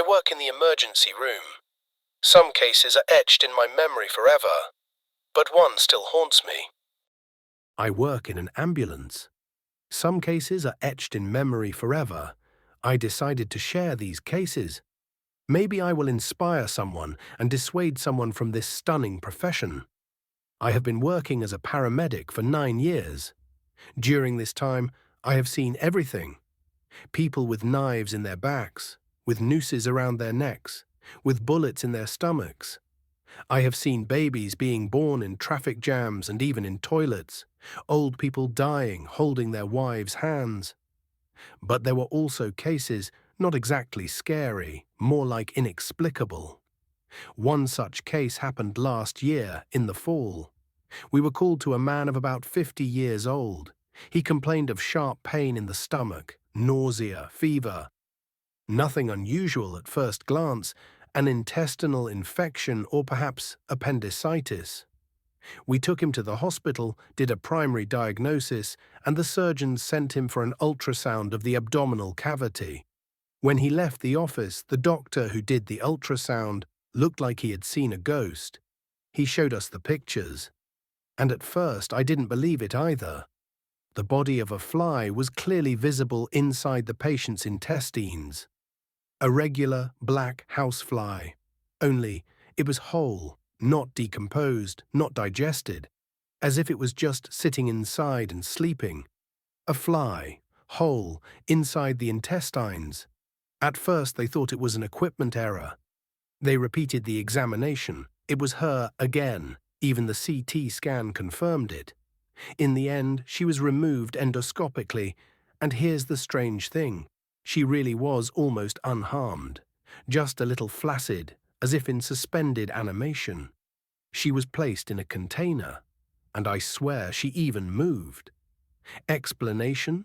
work in the emergency room. Some cases are etched in my memory forever, but one still haunts me. I work in an ambulance. Some cases are etched in memory forever. I decided to share these cases. Maybe I will inspire someone and dissuade someone from this stunning profession. I have been working as a paramedic for 9 years. During this time, I have seen everything. People with knives in their backs, with nooses around their necks, with bullets in their stomachs. I have seen babies being born in traffic jams and even in toilets, old people dying holding their wives' hands. But there were also cases not exactly scary, more like inexplicable. One such case happened last year, in the fall. We were called to a man of about 50 years old. He complained of sharp pain in the stomach, nausea, fever. Nothing unusual at first glance, an intestinal infection or perhaps appendicitis. We took him to the hospital, did a primary diagnosis, and the surgeons sent him for an ultrasound of the abdominal cavity. When he left the office, the doctor who did the ultrasound looked like he had seen a ghost. He showed us the pictures. And at first I didn't believe it either. The body of a fly was clearly visible inside the patient's intestines. A regular black housefly. Only it was whole, not decomposed, not digested, as if it was just sitting inside and sleeping. A fly, whole, inside the intestines. At first they thought it was an equipment error. They repeated the examination. It was her again. Even the CT scan confirmed it. In the end, she was removed endoscopically, and here's the strange thing. She really was almost unharmed, just a little flaccid, as if in suspended animation. She was placed in a container, and I swear she even moved. Explanation?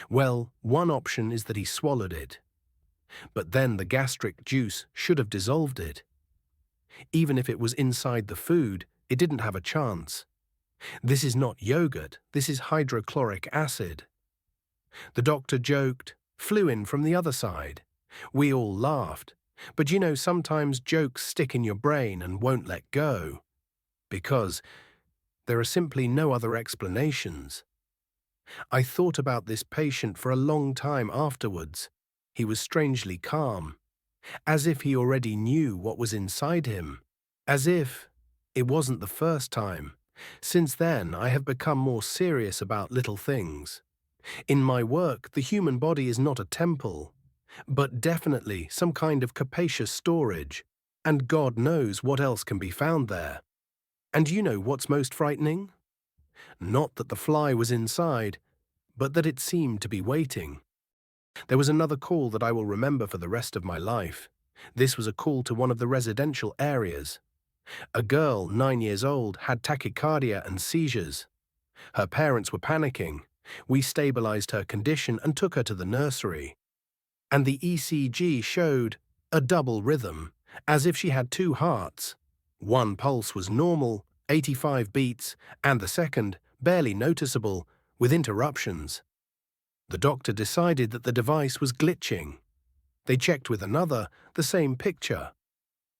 Well, one option is that he swallowed it. But then the gastric juice should have dissolved it. Even if it was inside the food, it didn't have a chance. This is not yogurt, this is hydrochloric acid. The doctor joked, flew in from the other side. We all laughed. But you know, sometimes jokes stick in your brain and won't let go. Because there are simply no other explanations. I thought about this patient for a long time afterwards. He was strangely calm, as if he already knew what was inside him, as if it wasn't the first time. Since then, I have become more serious about little things. In my work, the human body is not a temple, but definitely some kind of capacious storage, and God knows what else can be found there. And you know what's most frightening? Not that the fly was inside, but that it seemed to be waiting. There was another call that I will remember for the rest of my life. This was a call to one of the residential areas. A girl, 9 years old, had tachycardia and seizures. Her parents were panicking. We stabilized her condition and took her to the nursery. And the ECG showed a double rhythm, as if she had 2 hearts. One pulse was normal, 85 beats, and the second, barely noticeable, with interruptions. The doctor decided that the device was glitching. They checked with another, the same picture.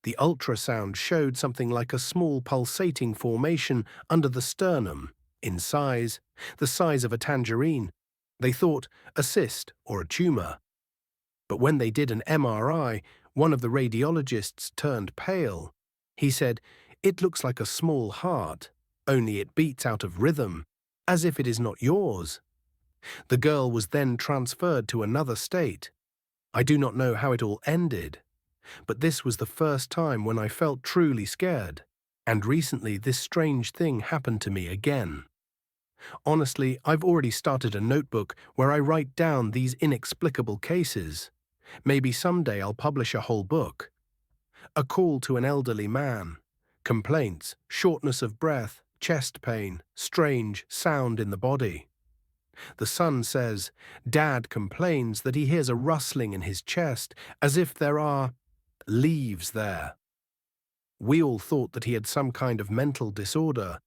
The ultrasound showed something like a small pulsating formation under the sternum, in size, the size of a tangerine. They thought a cyst or a tumor. But when they did an MRI, one of the radiologists turned pale. He said, "It looks like a small heart, only it beats out of rhythm, as if it is not yours." The girl was then transferred to another state. I do not know how it all ended, but this was the first time when I felt truly scared, and recently this strange thing happened to me again. Honestly, I've already started a notebook where I write down these inexplicable cases. Maybe someday I'll publish a whole book. A call to an elderly man. Complaints, shortness of breath, chest pain, strange sound in the body. The son says, Dad complains that he hears a rustling in his chest, as if there are leaves there. We all thought that he had some kind of mental disorder,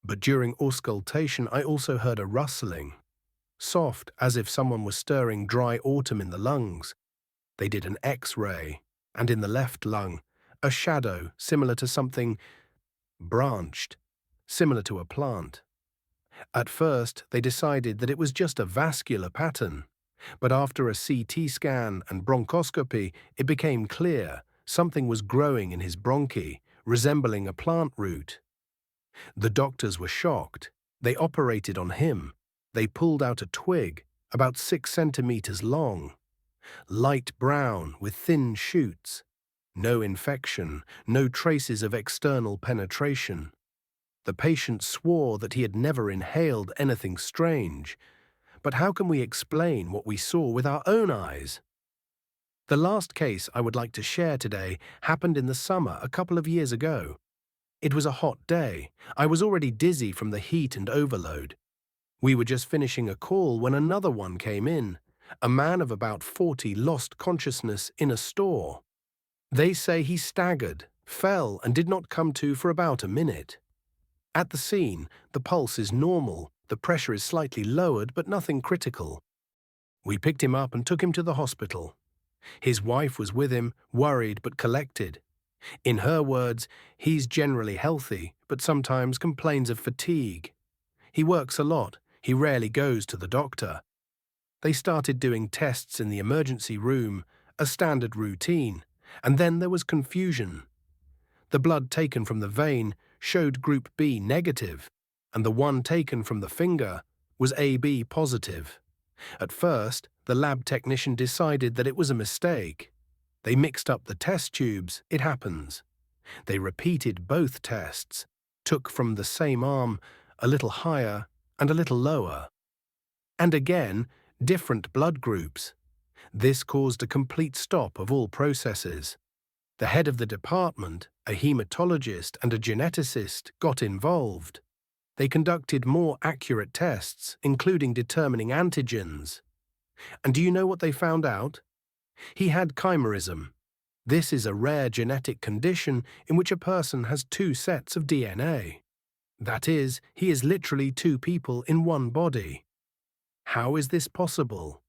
but during auscultation I also heard a rustling. Soft, as if someone was stirring dry autumn in the lungs. They did an X-ray. and in the left lung, a shadow similar to something branched, similar to a plant. At first, they decided that it was just a vascular pattern, but after a CT scan and bronchoscopy, it became clear something was growing in his bronchi, resembling a plant root. The doctors were shocked. They operated on him. They pulled out a twig, about 6 centimeters long, light brown with thin shoots. No infection, no traces of external penetration. The patient swore that he had never inhaled anything strange. But how can we explain what we saw with our own eyes? The last case I would like to share today happened in the summer a couple of years ago. It was a hot day. I was already dizzy from the heat and overload. We were just finishing a call when another one came in. A man of about 40 lost consciousness in a store. They say he staggered, fell, and did not come to for about a minute. At the scene, the pulse is normal, the pressure is slightly lowered, but nothing critical. We picked him up and took him to the hospital. His wife was with him, worried but collected. In her words, he's generally healthy, but sometimes complains of fatigue. He works a lot, he rarely goes to the doctor. They started doing tests in the emergency room, a standard routine, and then there was confusion. The blood taken from the vein showed group B negative, and the one taken from the finger was AB positive. At first, the lab technician decided that it was a mistake. They mixed up the test tubes, it happens. They repeated both tests, took from the same arm, a little higher and a little lower. And again, different blood groups. This caused a complete stop of all processes. The head of the department, a hematologist and a geneticist, got involved. They conducted more accurate tests, including determining antigens. And do you know what they found out? He had chimerism. This is a rare genetic condition in which a person has 2 sets of DNA. That is, he is literally 2 people in one body. How is this possible?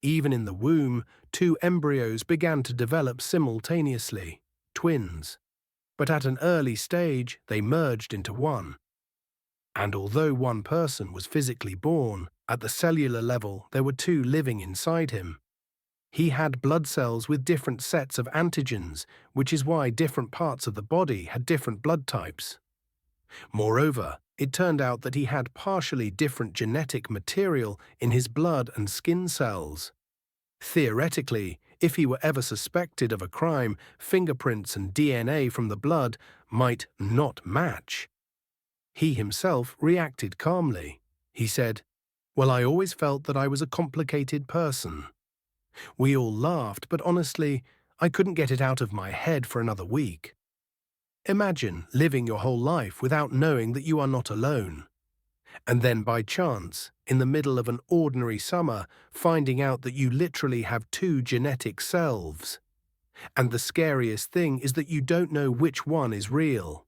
Even in the womb, 2 embryos began to develop simultaneously, twins. But at an early stage, they merged into one. And although one person was physically born, at the cellular level there were 2 living inside him. He had blood cells with different sets of antigens, which is why different parts of the body had different blood types. Moreover, it turned out that he had partially different genetic material in his blood and skin cells. Theoretically, if he were ever suspected of a crime, fingerprints and DNA from the blood might not match. He himself reacted calmly. He said, "Well, I always felt that I was a complicated person." We all laughed, but honestly, I couldn't get it out of my head for another week. Imagine living your whole life without knowing that you are not alone. And then by chance, in the middle of an ordinary summer, finding out that you literally have 2 genetic selves. And the scariest thing is that you don't know which one is real.